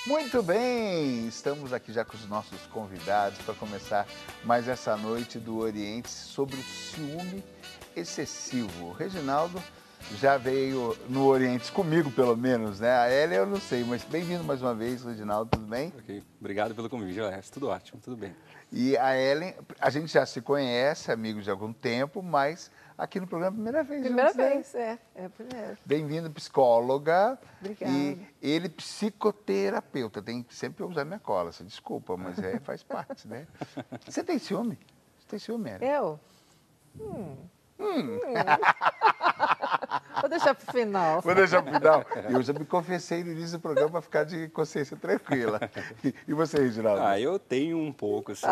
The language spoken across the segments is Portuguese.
Muito bem, estamos aqui já com os nossos convidados para começar mais essa noite do Oriente sobre o ciúme excessivo. O Reginaldo já veio no Oriente comigo, pelo menos, né? A Ellen eu não sei, mas bem-vindo mais uma vez, Reginaldo, tudo bem? Ok, obrigado pelo convite, Alex. Tudo ótimo, tudo bem. E a Ellen, a gente já se conhece, amigos de algum tempo, mas aqui no programa, primeira vez. Primeira juntos, né? vez, é a primeira. Bem-vindo, psicóloga. Obrigada. E ele, psicoterapeuta. Tem que sempre usar minha cola, você desculpa, mas faz parte, né? Você tem ciúme? Você tem ciúme, Ellen? Eu? Vou deixar pro final. Vou deixar pro final. Eu já me confessei no início do programa para ficar de consciência tranquila. E você, Reginaldo? Eu tenho um pouco, assim.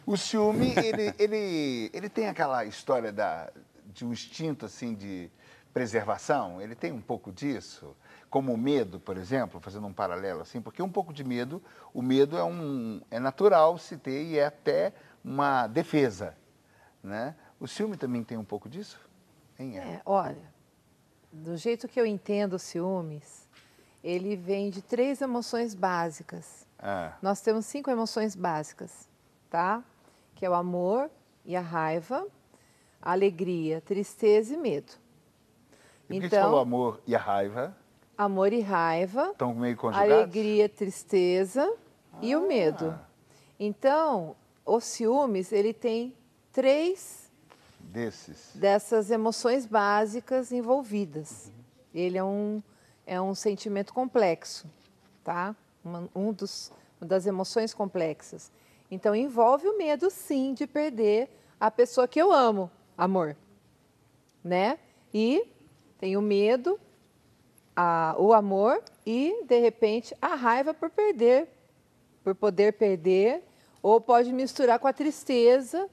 O ciúme, ele tem aquela história de um instinto, assim, de preservação? Ele tem um pouco disso? Como o medo, por exemplo, fazendo um paralelo assim, porque um pouco de medo, o medo é natural se ter e é até uma defesa, né? O ciúme também tem um pouco disso? Hein, olha, do jeito que eu entendo os ciúmes, ele vem de 3 emoções básicas. Nós temos 5 emoções básicas, tá? Que é o amor e a raiva, a alegria, tristeza e medo. E por que você falou amor e a raiva? Amor e raiva, estão meio conjugados? Alegria, tristeza e o medo. Então, os ciúmes, ele tem 3 dessas emoções básicas envolvidas. Ele é um sentimento complexo, tá? Uma das emoções complexas. Então, envolve o medo, sim, de perder a pessoa que eu amo, amor, né? E tem o medo, o amor e, de repente, a raiva por poder perder, ou pode misturar com a tristeza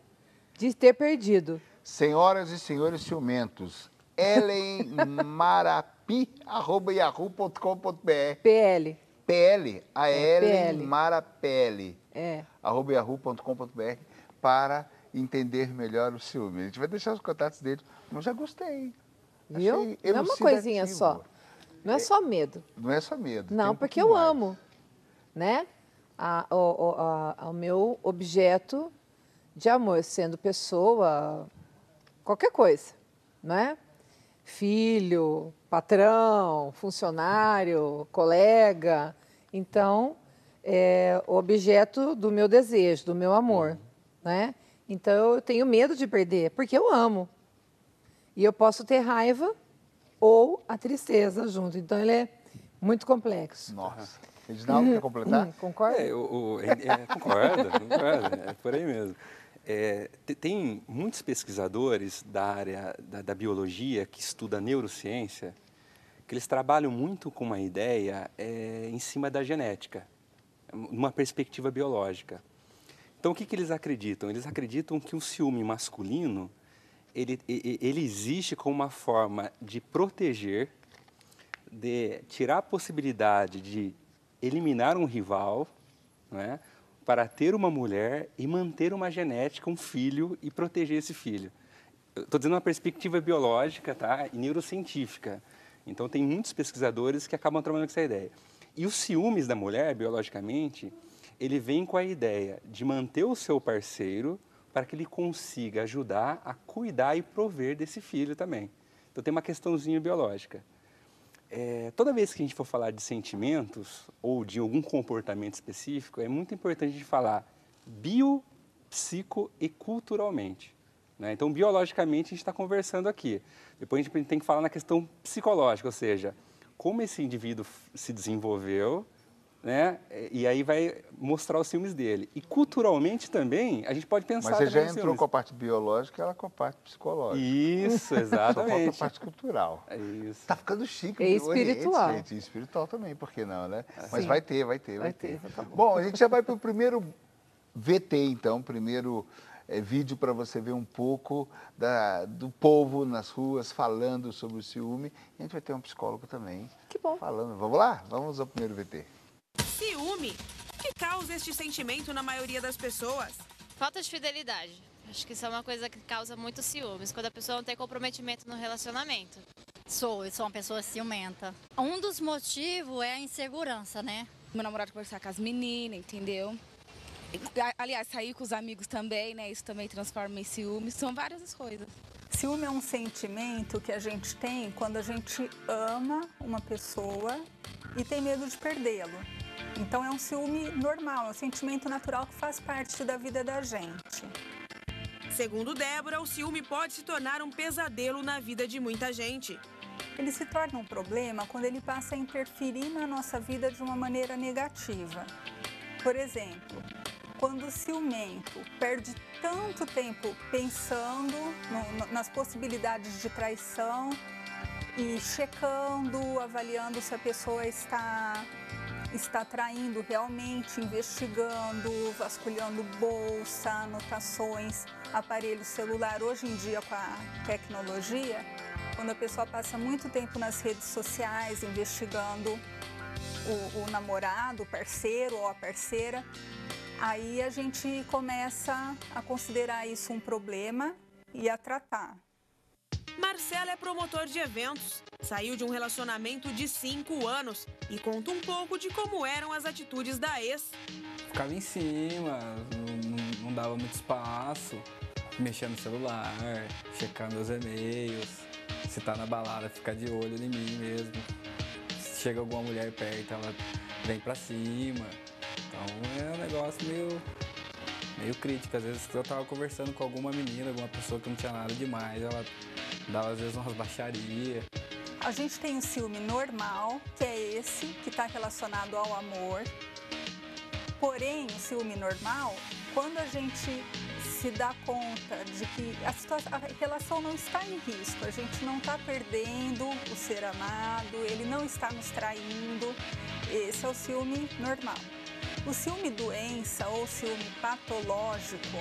de ter perdido. Senhoras e senhores ciumentos, ellenmarapi@yahoo.com.br. PL. PL, a Ellen PL. Marapelli, @yahoo.com.br, para entender melhor o ciúme. A gente vai deixar os contatos dele, mas eu já gostei. Viu? Achei não é uma coisinha só. Não é só medo. Não é só medo. Não, porque eu amo, né? O meu objeto de amor, sendo pessoa, qualquer coisa, né? Filho, patrão, funcionário, colega. Então, é o objeto do meu desejo, do meu amor, né? Então, eu tenho medo de perder, porque eu amo. E eu posso ter raiva ou a tristeza junto. Então, ele é muito complexo. Nossa. Reginaldo, quer completar? Concorda? Concordo, é por aí mesmo. Tem muitos pesquisadores da área da biologia que estuda a neurociência, que eles trabalham muito com uma ideia em cima da genética, numa perspectiva biológica. Então, o que eles acreditam? Eles acreditam que o ciúme masculino ele existe como uma forma de proteger, de tirar a possibilidade de eliminar um rival, né, para ter uma mulher e manter uma genética, um filho e proteger esse filho. Estou dizendo uma perspectiva biológica, tá, e neurocientífica. Então, tem muitos pesquisadores que acabam trabalhando com essa ideia. E os ciúmes da mulher, biologicamente, ele vem com a ideia de manter o seu parceiro para que ele consiga ajudar a cuidar e prover desse filho também. Então, tem uma questãozinha biológica. Toda vez que a gente for falar de sentimentos ou de algum comportamento específico, é muito importante a gente falar bio, psico e culturalmente, né? Então, biologicamente, a gente está conversando aqui. Depois, a gente tem que falar na questão psicológica, ou seja, como esse indivíduo se desenvolveu, né? E aí vai mostrar os ciúmes dele. E culturalmente também, a gente pode pensar... Mas você já entrou com a parte biológica e ela com a parte psicológica. Isso, exatamente. Só falta a parte cultural. É isso. Tá ficando chique. É espiritual. Oriente, gente. E espiritual também, por que não, né? Mas Sim. vai ter. Vai ter. Tá Bom, a gente já vai para o primeiro VT, então, primeiro vídeo para você ver um pouco do povo nas ruas falando sobre o ciúme. E a gente vai ter um psicólogo também. Que bom. Falando. Vamos lá? Vamos ao primeiro VT. Ciúme? O que causa este sentimento na maioria das pessoas? Falta de fidelidade. Acho que isso é uma coisa que causa muito ciúmes, quando a pessoa não tem comprometimento no relacionamento. Eu sou uma pessoa ciumenta. Um dos motivos é a insegurança, né? Meu namorado conversar com as meninas, entendeu? Aliás, sair com os amigos também, né? Isso também transforma em ciúme. São várias coisas. Ciúme é um sentimento que a gente tem quando a gente ama uma pessoa e tem medo de perdê-lo. Então é um ciúme normal, é um sentimento natural que faz parte da vida da gente. Segundo Débora, o ciúme pode se tornar um pesadelo na vida de muita gente. Ele se torna um problema quando ele passa a interferir na nossa vida de uma maneira negativa. Por exemplo, quando o ciumento perde tanto tempo pensando nas possibilidades de traição e checando, avaliando se a pessoa está traindo realmente, investigando, vasculhando bolsa, anotações, aparelho celular. Hoje em dia, com a tecnologia, quando a pessoa passa muito tempo nas redes sociais, investigando o namorado, o parceiro ou a parceira, aí a gente começa a considerar isso um problema e a tratar. Marcelo é promotor de eventos, saiu de um relacionamento de 5 anos e conta um pouco de como eram as atitudes da ex. Ficava em cima, não dava muito espaço, mexia no celular, checar meus e-mails, se tá na balada, ficar de olho em mim mesmo. Se chega alguma mulher perto, ela vem pra cima. Então é um negócio meio crítico. Às vezes eu tava conversando com alguma menina, alguma pessoa que não tinha nada demais, ela dava às vezes umas baixarias. A gente tem o ciúme normal, que é esse, que está relacionado ao amor. Porém, o ciúme normal, quando a gente se dá conta de que a relação não está em risco, a gente não está perdendo o ser amado, ele não está nos traindo, esse é o ciúme normal. O ciúme doença ou ciúme patológico,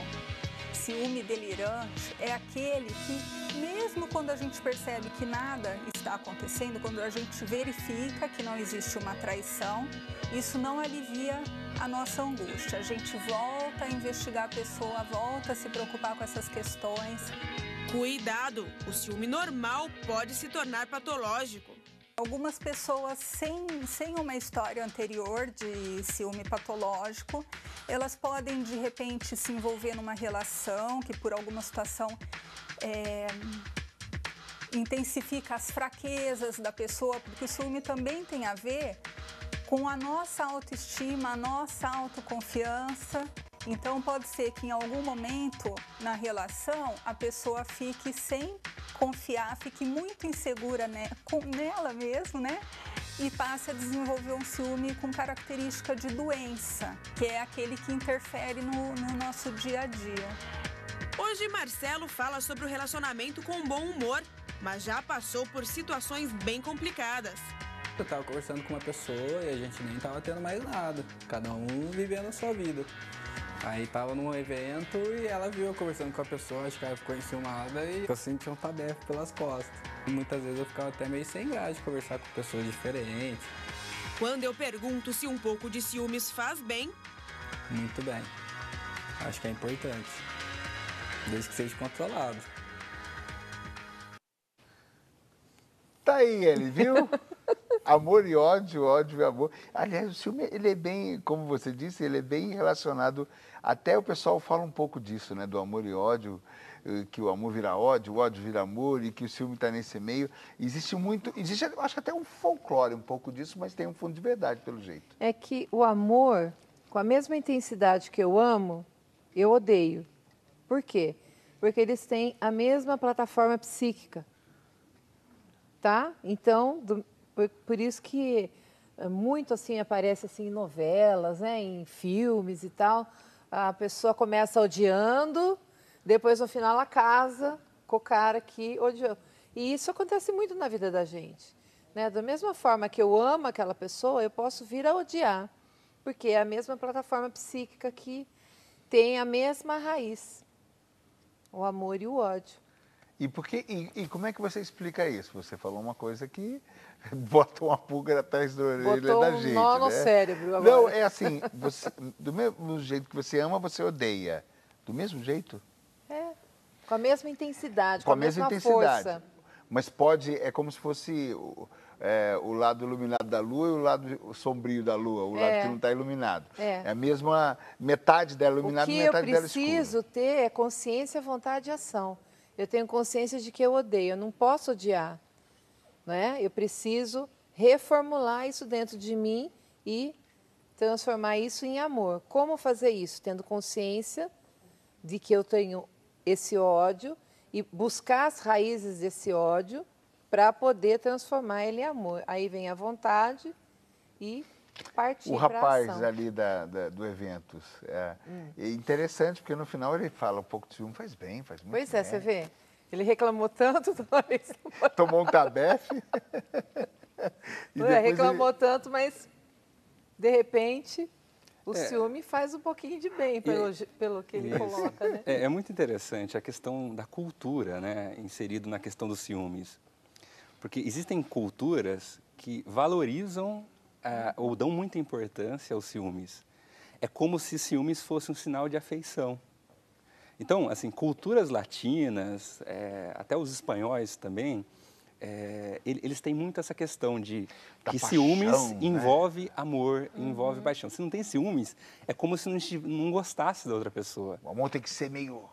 ciúme delirante, é aquele que, mesmo quando a gente percebe que nada está acontecendo, quando a gente verifica que não existe uma traição, isso não alivia a nossa angústia. A gente volta a investigar a pessoa, volta a se preocupar com essas questões. Cuidado! O ciúme normal pode se tornar patológico. Algumas pessoas sem uma história anterior de ciúme patológico, elas podem de repente se envolver numa relação que por alguma situação intensifica as fraquezas da pessoa, porque o ciúme também tem a ver com a nossa autoestima, a nossa autoconfiança. Então pode ser que em algum momento na relação a pessoa fique sem confiar, fique muito insegura nela mesmo, né? E passe a desenvolver um ciúme com característica de doença, que é aquele que interfere no nosso dia a dia. Hoje Marcelo fala sobre o relacionamento com bom humor, mas já passou por situações bem complicadas. Eu estava conversando com uma pessoa e a gente nem estava tendo mais nada, cada um vivendo a sua vida. Aí tava num evento e ela viu eu conversando com a pessoa, acho que ela ficou enciumada e eu senti um tabefe pelas costas. E muitas vezes eu ficava até meio sem graça de conversar com pessoas diferentes. Quando eu pergunto se um pouco de ciúmes faz bem... Muito bem. Acho que é importante. Desde que seja controlado. Tá aí ele, viu? Amor e ódio, ódio e amor. Aliás, o ciúme, ele é bem, como você disse, ele é bem relacionado. Até o pessoal fala um pouco disso, né? Do amor e ódio, que o amor vira ódio, o ódio vira amor e que o ciúme está nesse meio. Existe, acho que até um folclore um pouco disso, mas tem um fundo de verdade, pelo jeito. É que o amor, com a mesma intensidade que eu amo, eu odeio. Por quê? Porque eles têm a mesma plataforma psíquica. Tá? Então, por isso que muito assim aparece assim, em novelas, né, em filmes e tal. A pessoa começa odiando, depois no final ela casa com o cara que odiou. E isso acontece muito na vida da gente. Né? Da mesma forma que eu amo aquela pessoa, eu posso vir a odiar, porque é a mesma plataforma psíquica que tem a mesma raiz, o amor e o ódio. E como é que você explica isso? Você falou uma coisa que bota uma pulga atrás da orelha da gente. Botou um nó no cérebro agora. Não, é assim, do mesmo jeito que você ama, você odeia. Do mesmo jeito? É, com a mesma intensidade, com a mesma intensidade. força. Mas pode, é como se fosse o lado iluminado da Lua e o lado sombrio da Lua, o lado que não está iluminado. É a mesma, metade dela iluminada e metade dela escura. O que eu preciso ter é consciência, vontade e ação. Eu tenho consciência de que eu odeio, eu não posso odiar. Não é? Eu preciso reformular isso dentro de mim e transformar isso em amor. Como fazer isso? Tendo consciência de que eu tenho esse ódio e buscar as raízes desse ódio para poder transformar ele em amor. Aí vem a vontade e partir para a ação. O rapaz ali do Eventos, é interessante, porque no final ele fala um pouco de ciúme, faz bem, faz muito bem. Pois é, você vê. Ele reclamou tanto. Tomou um tabefe. Reclamou tanto, mas de repente o ciúme faz um pouquinho de bem, pelo que ele coloca. Né? É muito interessante a questão da cultura, né, inserido na questão dos ciúmes. Porque existem culturas que valorizam ou dão muita importância aos ciúmes. É como se ciúmes fosse um sinal de afeição. Então, assim, culturas latinas, até os espanhóis também, eles têm muito essa questão de que ciúmes envolve amor, envolve paixão. Se não tem ciúmes, é como se não gostasse da outra pessoa. O amor tem que ser meio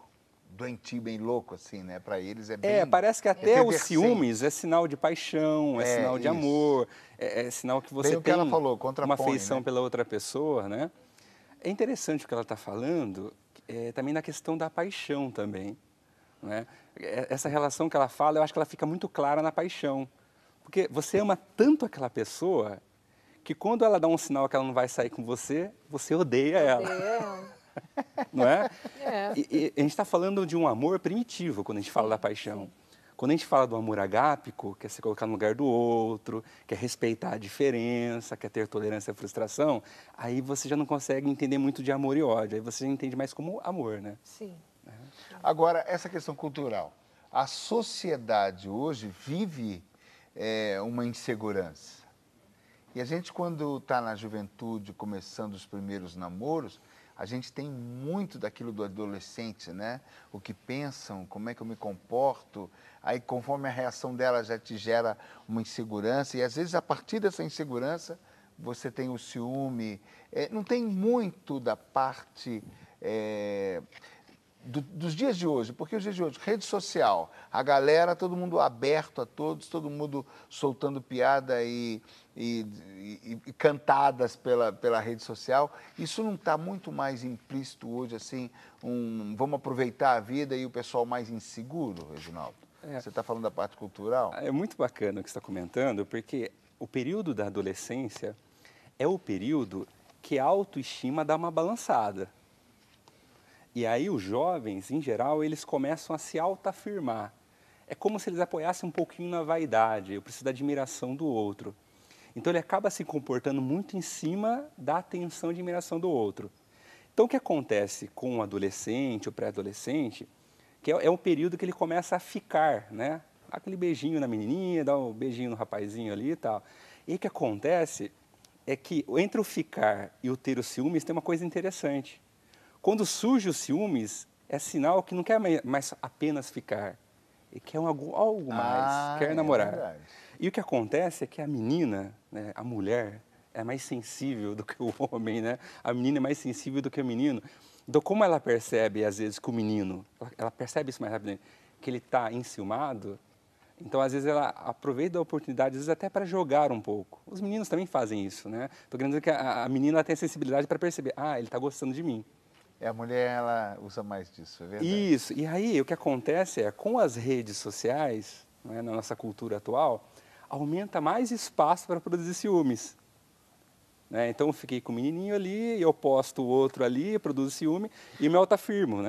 doentio, bem louco, assim, né? Para eles é bem... parece que até os ciúmes é sinal de paixão, é sinal de amor, é sinal que você tem uma afeição pela outra pessoa, né? É interessante o que ela está falando, também na questão da paixão também. Né? Essa relação que ela fala, eu acho que ela fica muito clara na paixão. Porque você ama tanto aquela pessoa que quando ela dá um sinal que ela não vai sair com você, você odeia ela. Não é? E a gente está falando de um amor primitivo quando a gente fala da paixão. Sim. Quando a gente fala do amor agápico, que é se colocar no lugar do outro, que é respeitar a diferença, que é ter tolerância à frustração, aí você já não consegue entender muito de amor e ódio, aí você já entende mais como amor, né? Sim. Agora, essa questão cultural. A sociedade hoje vive uma insegurança. E a gente, quando está na juventude, começando os primeiros namoros, a gente tem muito daquilo do adolescente, né? O que pensam, como é que eu me comporto. Aí, conforme a reação dela, já te gera uma insegurança. E, às vezes, a partir dessa insegurança, você tem o ciúme. Não tem muito da parte dos dias de hoje. Porque os dias de hoje, rede social, a galera, todo mundo aberto a todos, todo mundo soltando piada e cantadas pela rede social. Isso não está muito mais implícito hoje, assim, vamos aproveitar a vida e o pessoal mais inseguro, Reginaldo? Você está falando da parte cultural? É muito bacana o que você está comentando, porque o período da adolescência é o período que a autoestima dá uma balançada. E aí os jovens, em geral, eles começam a se autoafirmar. É como se eles apoiassem um pouquinho na vaidade, eu preciso da admiração do outro. Então ele acaba se comportando muito em cima da atenção e admiração do outro. Então o que acontece com o adolescente, o pré-adolescente, que é um período que ele começa a ficar, né? Aquele beijinho na menininha, dá um beijinho no rapazinho ali e tal. E o que acontece é que entre o ficar e o ter os ciúmes tem uma coisa interessante. Quando surge os ciúmes, é sinal que não quer mais apenas ficar. Ele quer algo mais, quer namorar. E o que acontece é que a menina, né, a mulher, é mais sensível do que o homem, né? A menina é mais sensível do que o menino. Então, como ela percebe, às vezes, que o menino, ela percebe isso mais rápido, que ele está enciumado, então, às vezes, ela aproveita a oportunidade, às vezes, até para jogar um pouco. Os meninos também fazem isso, né? Estou querendo dizer que a menina tem a sensibilidade para perceber, ele está gostando de mim. A mulher, ela usa mais disso, é verdade? Isso. E aí, o que acontece é, com as redes sociais, né, na nossa cultura atual, aumenta mais espaço para produzir ciúmes. Né? Então, eu fiquei com o menininho ali, eu posto o outro ali, eu produzo ciúme e me autoafirmo, né?